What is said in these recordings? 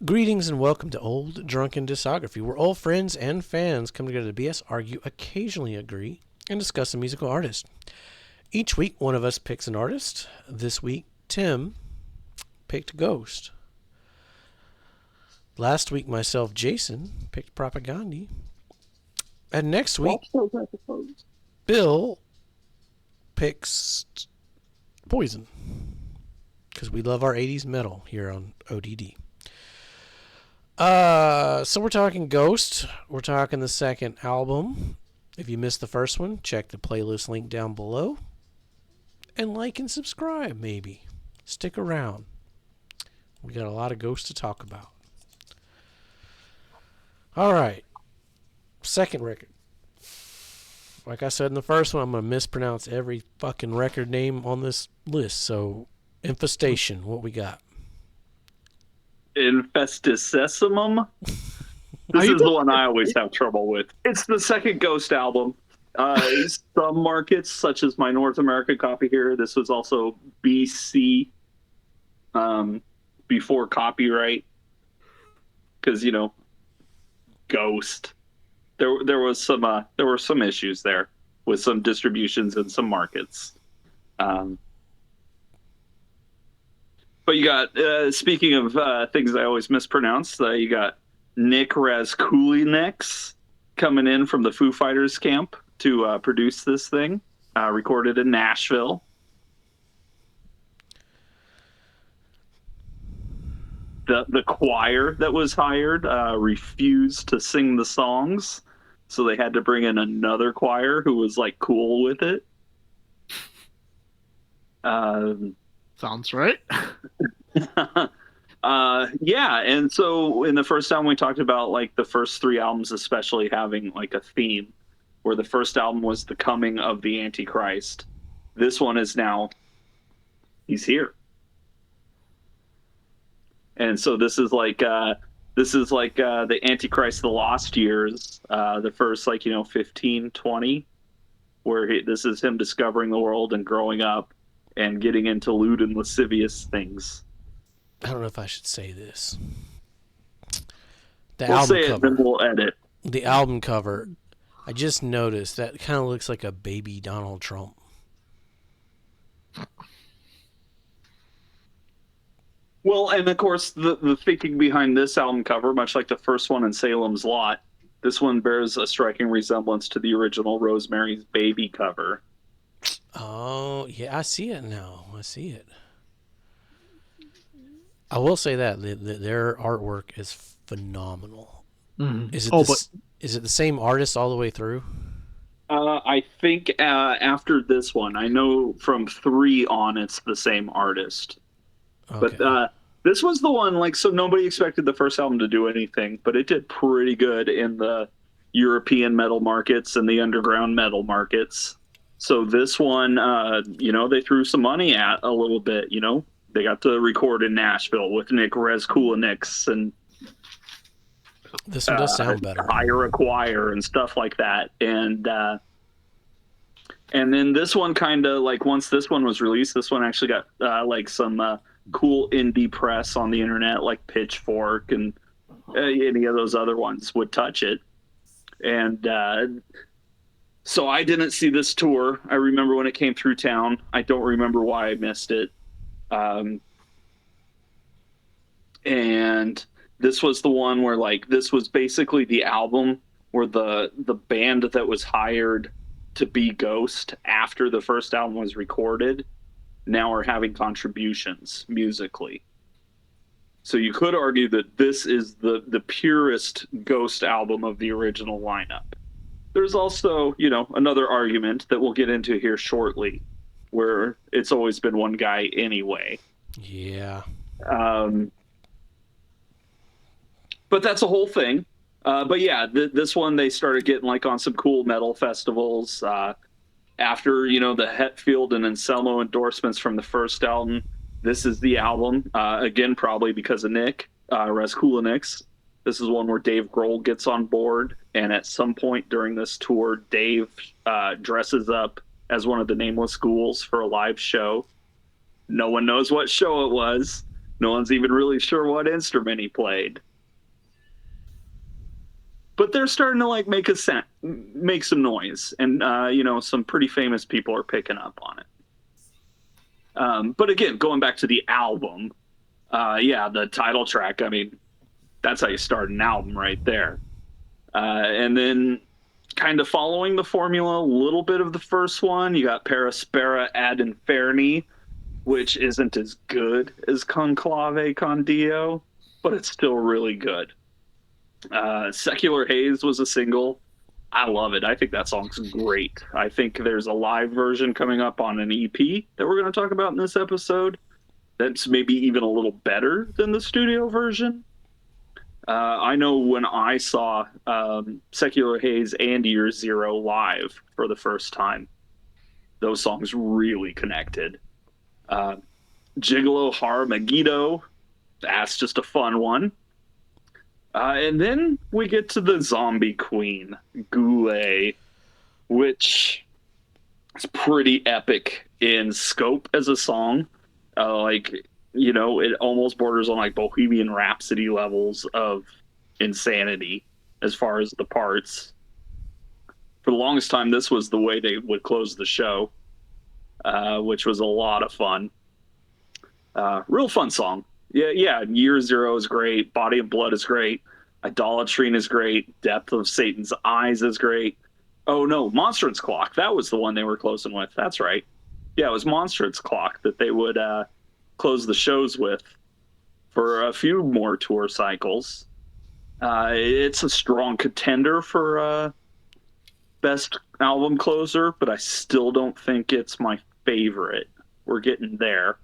Greetings and welcome to Old Drunken Discography, where old friends and fans come together to BS, argue, occasionally agree, and discuss a musical artist. Each week, one of us picks an artist. This week, Tim picked Ghost. Last week, myself, Jason, picked Propaganda. And next week, Bill picks Poison. Because we love our 80s metal here on ODD. So we're talking Ghost. We're talking the second album. If you missed the first one, check the playlist link down below. And like and subscribe, maybe. Stick around. We got a lot of Ghost to talk about. Alright. Second record. Like I said in the first one, I'm going to mispronounce every fucking record name on this list. So, Infestation, what we got? Infestissumam. This is the one I always have trouble with. It's the second Ghost album. Some markets, such as my North American copy here, this was also BC, before copyright, because Ghost. There were some issues there with some distributions in some markets. But you got, speaking of things I always mispronounce, you got Nick Razkulineks coming in from the Foo Fighters camp to produce this thing, recorded in Nashville. The choir that was hired refused to sing the songs, so they had to bring in another choir who was like cool with it. Sounds right. Yeah, and so in the first album we talked about like the first three albums especially having like a theme, where the first album was the coming of the Antichrist. This one is now he's here. And so this is like the Antichrist, the lost years, the first 15, 20, where this is him discovering the world and growing up and getting into lewd and lascivious things. I don't know if I should say this. We'll say it, then we'll edit. The album cover, I just noticed that kind of looks like a baby Donald Trump. Well, and of course, the thinking behind this album cover, much like the first one in Salem's Lot, this one bears a striking resemblance to the original Rosemary's Baby cover. Oh, yeah, I see it now. I see it. I will say that their artwork is phenomenal. Mm-hmm. Is it the same artist all the way through? I think after this one, I know from 3 on, it's the same artist. Okay. But this was the one, so nobody expected the first album to do anything, but it did pretty good in the European metal markets and the underground metal markets. So this one, they threw some money at a little bit, They got to record in Nashville with Nick Razkulineks, and this one does sound better. Hire a choir and stuff like that. And then this one kind of, once this one was released, this one actually got, some cool indie press on the internet, like Pitchfork and any of those other ones would touch it. And so I didn't see this tour. I remember when it came through town. I don't remember why I missed it. And this was the one where this was basically the album where the band that was hired to be Ghost after the first album was recorded now are having contributions musically. So you could argue that this is the purest Ghost album of the original lineup. There's also, another argument that we'll get into here shortly, where it's always been one guy anyway. Yeah. But that's a whole thing. But yeah, this one, they started getting on some cool metal festivals. After, the Hetfield and Anselmo endorsements from the first album, this is the album. Again, probably because of Nick Razkulineks. This is one where Dave Grohl gets on board, and at some point during this tour, Dave dresses up as one of the Nameless Ghouls for a live show. No one knows what show it was, No one's even really sure what instrument he played. But they're starting to like make some noise, and some pretty famous people are picking up on it. But again, going back to the album, the title track. I mean, that's how you start an album right there. And then, kind of following the formula, a little bit of the first one. You got Perispera ad Inferni, which isn't as good as Conclave con Dio, but it's still really good. Secular Haze was a single. I love it. I think that song's great. I think there's a live version coming up on an EP that we're going to talk about in this episode that's maybe even a little better than the studio version. I know when I saw Secular Haze and Year Zero live for the first time, those songs really connected. Gigolo Har Megiddo, that's just a fun one. And then we get to the Zombie Queen, Goulet, which is pretty epic in scope as a song. It almost borders on like Bohemian Rhapsody levels of insanity as far as the parts. For the longest time, this was the way they would close the show, which was a lot of fun. Real fun song. Yeah. Year Zero is great. Body of Blood is great. Idolatrine is great. Depth of Satan's Eyes is great. Oh no, Monstrance Clock. That was the one they were closing with. That's right. Yeah, it was Monstrance Clock that they would close the shows with for a few more tour cycles. It's a strong contender for best album closer, but I still don't think it's my favorite. We're getting there.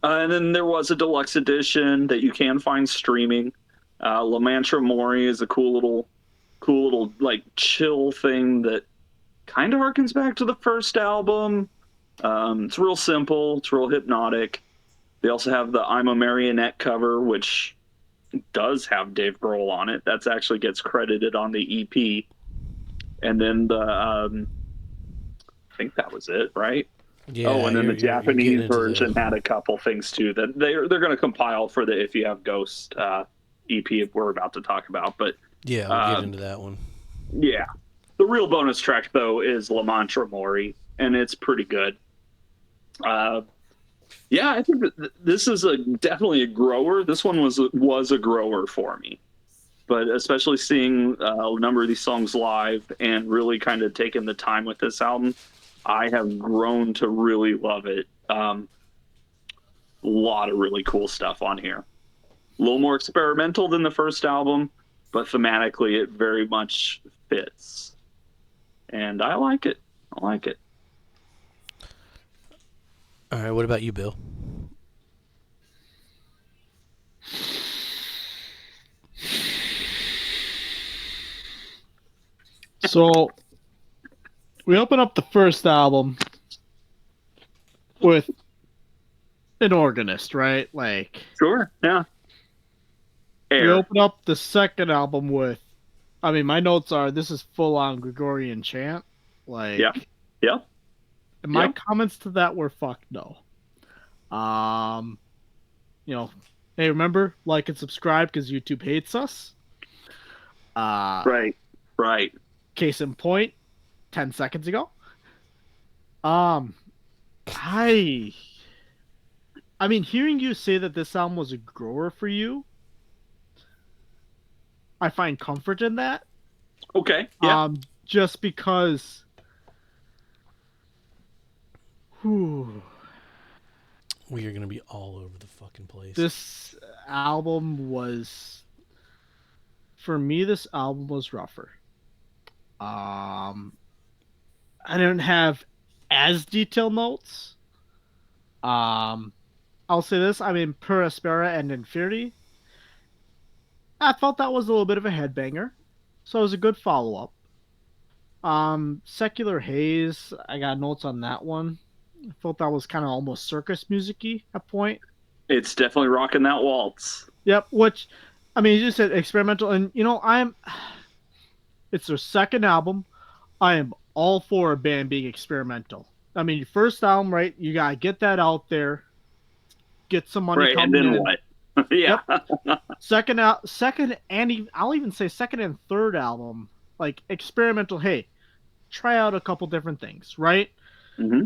And then there was a deluxe edition that you can find streaming. La Mantra Mori is a cool little like chill thing that kind of harkens back to the first album. It's real simple. It's real hypnotic. They also have the I'm a Marionette cover, which does have Dave Grohl on it. That's actually gets credited on the EP. And then I think that was it, right? Yeah, and then the Japanese version the... had a couple things too that they're going to compile for the If You Have Ghost EP we're about to talk about. But yeah, we'll get into that one. Yeah, the real bonus track though is La Mantra Mori, and it's pretty good. I think this is definitely a grower. This one was a grower for me, but especially seeing a number of these songs live and really kind of taking the time with this album, I have grown to really love it. A lot of really cool stuff on here. A little more experimental than the first album, but thematically it very much fits. And I like it. All right, what about you, Bill? So, we open up the first album with an organist, right? Like, sure, yeah. We open up the second album with, I mean, my notes are this is full on Gregorian chant. Like, yeah. And my comments to that were fuck no. Hey, remember, like and subscribe because YouTube hates us. Right. Case in point, 10 seconds ago. I mean, hearing you say that this album was a grower for you, I find comfort in that. Okay. Yeah. Just because. Whew. We are going to be all over the fucking place. This album was, for me, this album was rougher. I didn't have as detailed notes. I'll say this. I mean, Per Aspera and Infinity. I felt that was a little bit of a headbanger. So it was a good follow-up. Secular Haze, I got notes on that one. I felt that was kind of almost circus music-y at point. It's definitely rocking that waltz. Yep, which, I mean, you just said experimental, and, it's their second album. I am all for a band being experimental. I mean, your first album, right, you gotta get that out there. get some money Right, and coming then in. what? Yeah. Second, and I'll even say second and third album, like experimental. Hey, try out a couple different things, right? Hmm.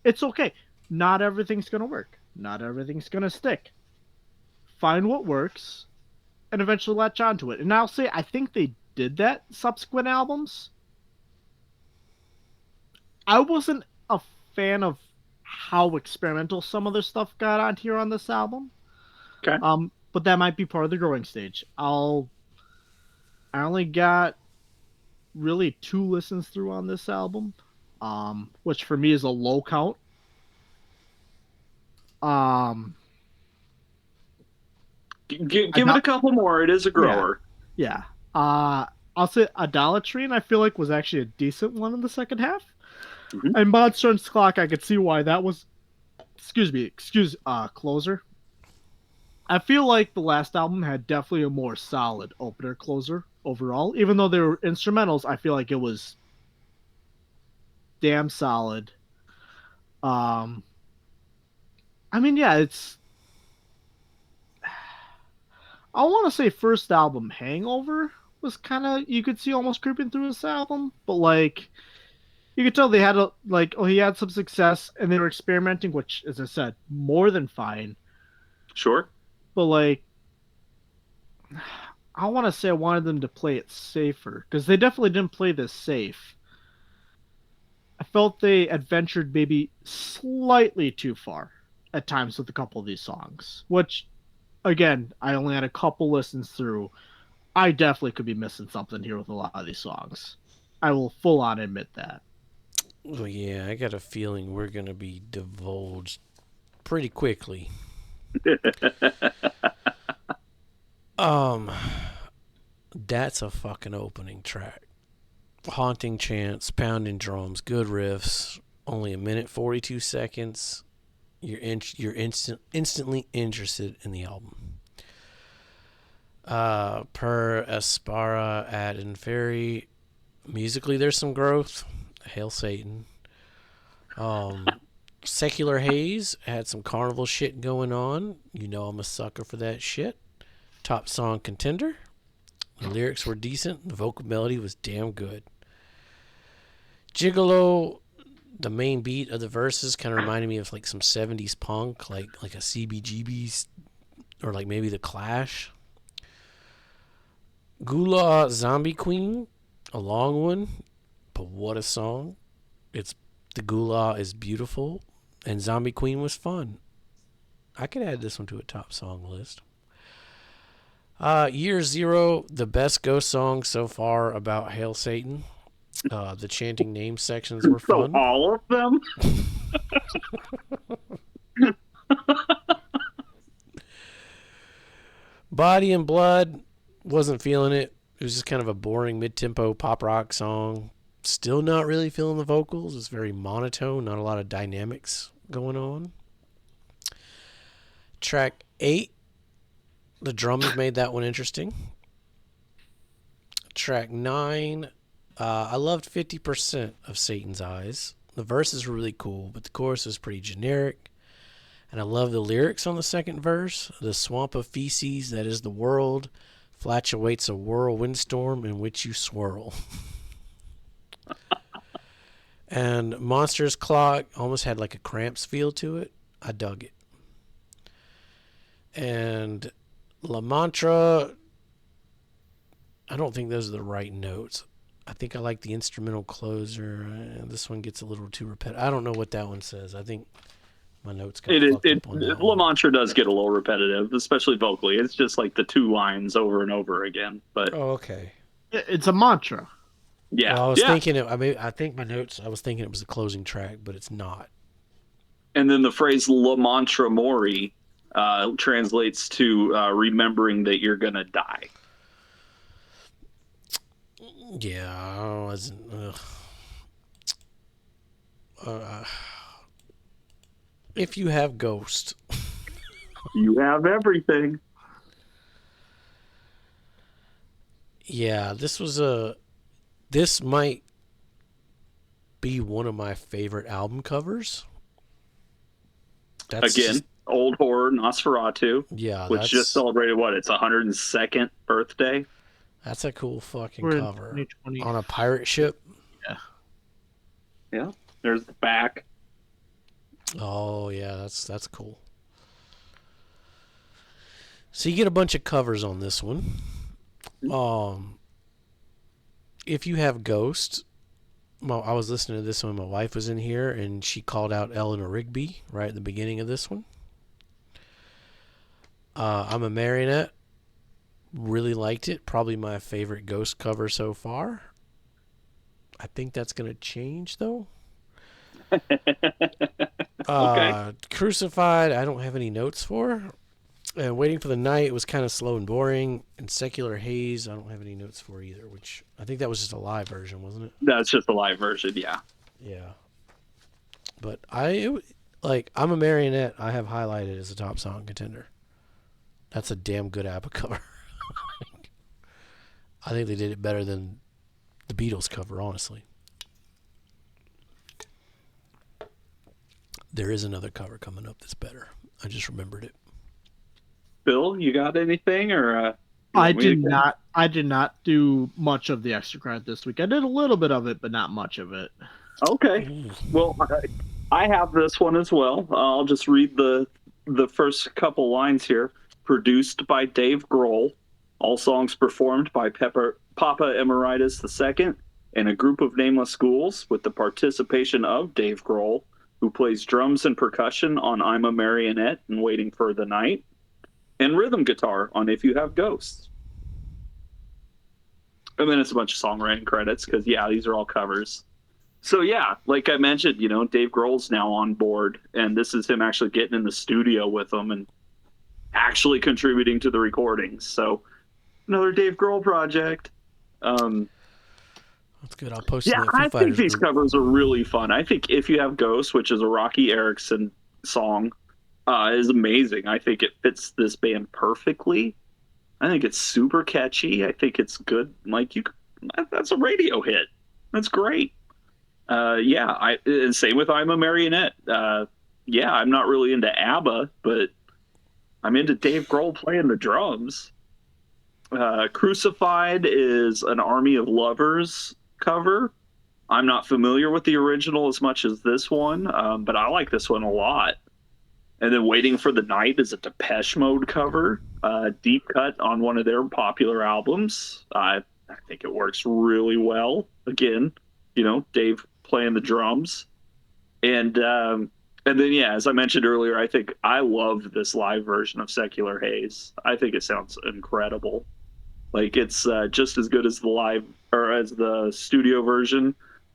It's okay. Not everything's gonna work. Not everything's gonna stick. Find what works, and eventually latch onto it. And I'll say I think they did that subsequent albums. I wasn't a fan of how experimental some of their stuff got on here on this album. Okay. But that might be part of the growing stage. I only got really 2 listens through on this album, which for me is a low count. Um, Give it a couple more. It is a yeah, grower. yeah. I'll say Idolatry, and I feel like was actually a decent one in the second half. Hmm. And Monsters Clock, I could see why that was. Closer. I feel like the last album had definitely a more solid opener closer overall. Even though they were instrumentals, I feel like it was damn solid. Um, I mean, yeah, it's. I want to say first album Hangover was kind of you could see almost creeping through this album, but like you could tell they had he had some success and they were experimenting, which, as I said, more than fine. Sure. But like, I want to say I wanted them to play it safer because they definitely didn't play this safe. I felt they adventured maybe slightly too far at times with a couple of these songs, which, again, I only had a couple listens through. I definitely could be missing something here with a lot of these songs. I will full on admit that. Well, yeah, I got a feeling we're going to be divulged pretty quickly. That's a fucking opening track. Haunting chants, pounding drums, good riffs. Only a minute 42 seconds. You're instantly interested in the album. Per Aspara ad Inferi, musically there's some growth. Hail Satan. Secular Haze had some carnival shit going on. You know I'm a sucker for that shit. Top song contender. The lyrics were decent. The vocal melody was damn good. Gigolo, the main beat of the verses kind of reminded me of like some 70s punk, like a CBGB's or like maybe the Clash. Gula Zombie Queen, a long one, but what a song. The Gula is beautiful and Zombie Queen was fun. I could add this one to a top song list. Year Zero, the best ghost song so far about Hail Satan. The chanting name sections were So fun. all of them? Body and Blood, wasn't feeling it. It was just kind of a boring mid-tempo pop rock song. Still not really feeling the vocals. It's very monotone, not a lot of dynamics going on. Track 8, the drums made that one interesting. Track 9, I loved 50% of Satan's Eyes. The verses were really cool, but the chorus was pretty generic. And I love the lyrics on the second verse. The swamp of feces that is the world fluctuates a whirlwind storm in which you swirl. And Monsters Clock almost had like a Cramps feel to it. I dug it. And La Mantra, I don't think those are the right notes. I think I like the instrumental closer. This one gets a little too repetitive. I don't know what that one says. I think my notes got fucked up on that La one. Mantra does get a little repetitive, especially vocally. It's just like the 2 lines over and over again. But Oh, okay. It's a mantra. yeah, Well, I was yeah. thinking I think my notes. I was thinking it was the closing track, but it's not. And then the phrase "La Mantra Mori" translates to remembering that you're gonna die. Yeah, I wasn't. If you have Ghost, You have everything. yeah, this might be one of my favorite album covers. Again, old horror Nosferatu, Yeah, which just celebrated what, its 102nd birthday. that's a cool fucking We're in cover 2020. on a pirate ship. Yeah, there's the back. Oh yeah, that's cool. So you get a bunch of covers on this one. If you have Ghost, I was listening to this when my wife was in here, and she called out Eleanor Rigby right at the beginning of this one. I'm a Marionette. Really liked it. Probably my favorite Ghost cover so far. I think that's going to change, though. Okay. Crucified, I don't have any notes for. And Waiting for the Night was kind of slow and boring. And Secular Haze, I don't have any notes for either, which I think that was just a live version, wasn't it? That's just the live version, yeah. Yeah. But I'm a Marionette, I have highlighted as a top song contender. That's a damn good ABBA cover. I think they did it better than the Beatles cover, honestly. There is another cover coming up that's better. I just remembered it. Bill, you got anything, or I did not do much of the extra credit this week. I did a little bit of it, but not much of it. Okay. Well, I have this one as well. I'll just read the first couple lines here. Produced by Dave Grohl. All songs performed by Papa Emeritus II and a group of nameless ghouls with the participation of Dave Grohl, who plays drums and percussion on I'm a Marionette and Waiting for the Night, and rhythm guitar on If You Have Ghosts. And then it's a bunch of songwriting credits because, yeah, these are all covers. So, yeah, like I mentioned, Dave Grohl's now on board, and this is him actually getting in the studio with them and actually contributing to the recordings. So, another Dave Grohl project. That's good. I'll post it. Yeah, I think these covers are really fun. I think If You Have Ghosts, which is a Rocky Erickson song, is amazing. I think it fits this band perfectly. I think it's super catchy. I think it's good. That's a radio hit. That's great. And same with I'm a Marionette. I'm not really into ABBA, but I'm into Dave Grohl playing the drums. Crucified is an Army of Lovers cover. I'm not familiar with the original as much as this one, but I like this one a lot. And then Waiting for the Night is a Depeche Mode cover, deep cut on one of their popular albums. I think it works really well. Again, Dave playing the drums. And then, as I mentioned earlier, I think I love this live version of Secular Haze. I think it sounds incredible. Like, it's just as good as the live or as the studio version,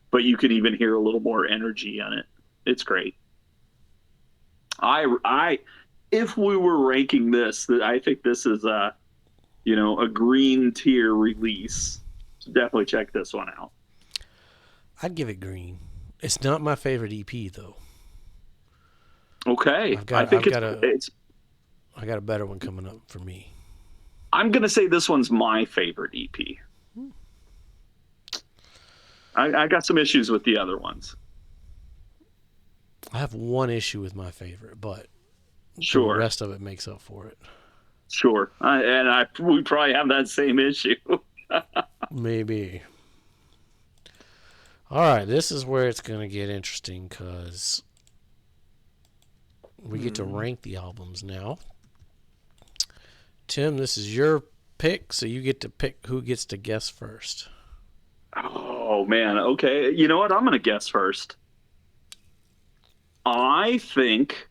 but you can even hear a little more energy in it. It's great. If we were ranking this, I think this is a green tier release. So definitely check this one out. I'd give it green. It's not my favorite EP though. Okay, I got a better one coming up for me. I'm gonna say this one's my favorite EP. I got some issues with the other ones. I have one issue with my favorite, but sure, the rest of it makes up for it. Sure, we probably have that same issue. Maybe. All right, this is where it's going to get interesting because we get to rank the albums now. Tim, this is your pick, so you get to pick who gets to guess first. Oh, man. Okay. You know what? I'm going to guess first. I think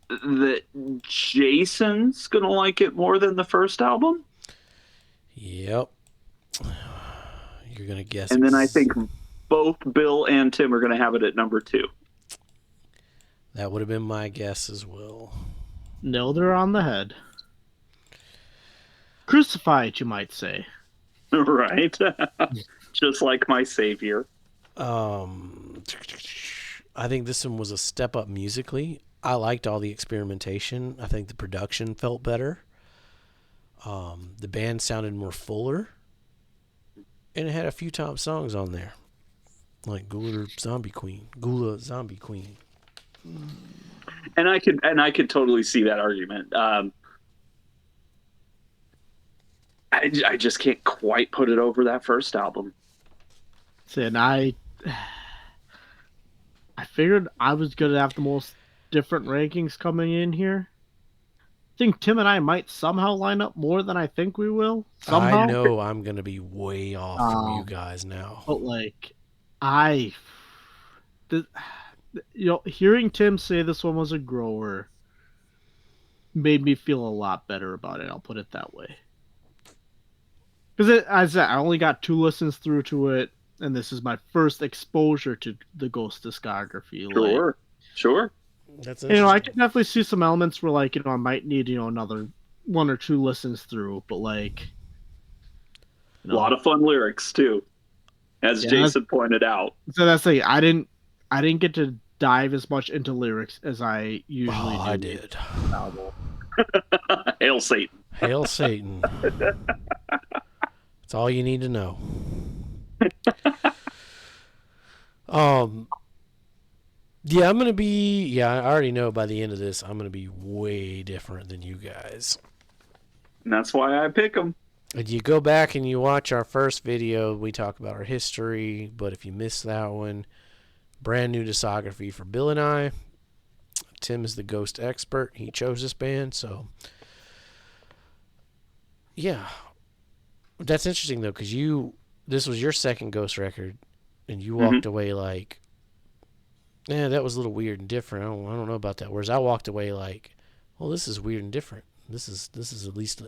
that Jason's going to like it more than the first album. Yep. You're going to guess. And then I think both Bill and Tim are going to have it at number 2. That would have been my guess as well. Nailed her on the head. Crucified, you might say. Right. Just like my savior. I think this one was a step up musically. I liked all the experimentation. I think the production felt better. The band sounded more fuller. And it had a few top songs on there. Like Gula Zombie Queen. And I could totally see that argument. I just can't quite put it over that first album. See, and I figured I was gonna have the most different rankings coming in here. I think Tim and I might somehow line up more than I think we will. Somehow. I know I'm going to be way off from you guys now. But like, hearing Tim say this one was a grower made me feel a lot better about it. I'll put it that way. Because as I only got 2 listens through to it, and this is my first exposure to the Ghost discography. Sure. That's I can definitely see some elements where, like, I might need, another 1 or 2 listens through, but like, a lot of fun lyrics too, as Jason pointed out. So that's like I didn't get to dive as much into lyrics as I usually do. I did. Hail Satan. Hail Satan. That's all you need to know. Yeah, I'm gonna be. Yeah, I already know by the end of this, I'm gonna be way different than you guys. And that's why I pick them. And you go back and you watch our first video, we talk about our history. But if you missed that one, brand new discography for Bill and I. Tim is the Ghost expert. He chose this band, so yeah. That's interesting though, because this was your second Ghost record, and you walked away like, that was a little weird and different. I don't know about that. Whereas I walked away like, well, this is weird and different. This is at least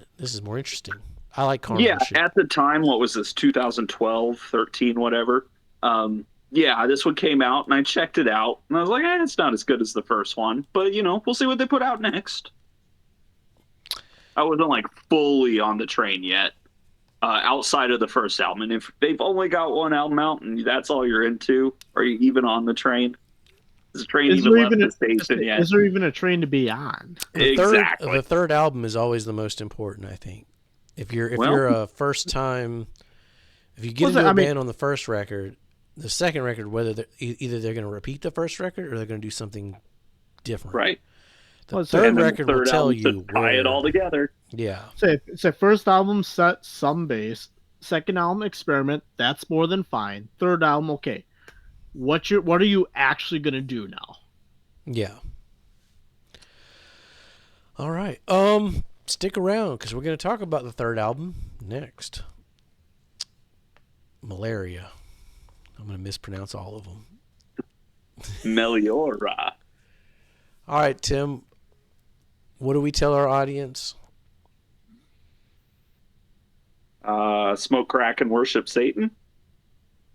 more interesting. I like carnival shit. At the time, what was this, 2012, 13, whatever? This one came out, and I checked it out, and I was like, it's not as good as the first one, but, we'll see what they put out next. I wasn't, like, fully on the train yet, outside of the first album, and if they've only got one album out, and that's all you're into, are you even on the train? Is the train even left the station yet? Is there even a train to be on? Exactly. The third album is always the most important, I think. If you're a first time, if you get into a band on the first record, the second record, whether either they're going to repeat the first record or they're going to do something different. Right. The third record will tell you tie it all together. Yeah. So first album set some base, second album experiment. That's more than fine. Third album, okay. What are you actually going to do now? Yeah. All right. Stick around because we're going to talk about the third album next. Malaria. I'm going to mispronounce all of them. Meliora. All right, Tim. What do we tell our audience? Smoke crack and worship Satan.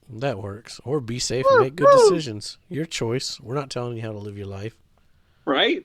That works. Or be safe and make good decisions. Your choice. We're not telling you how to live your life. Right?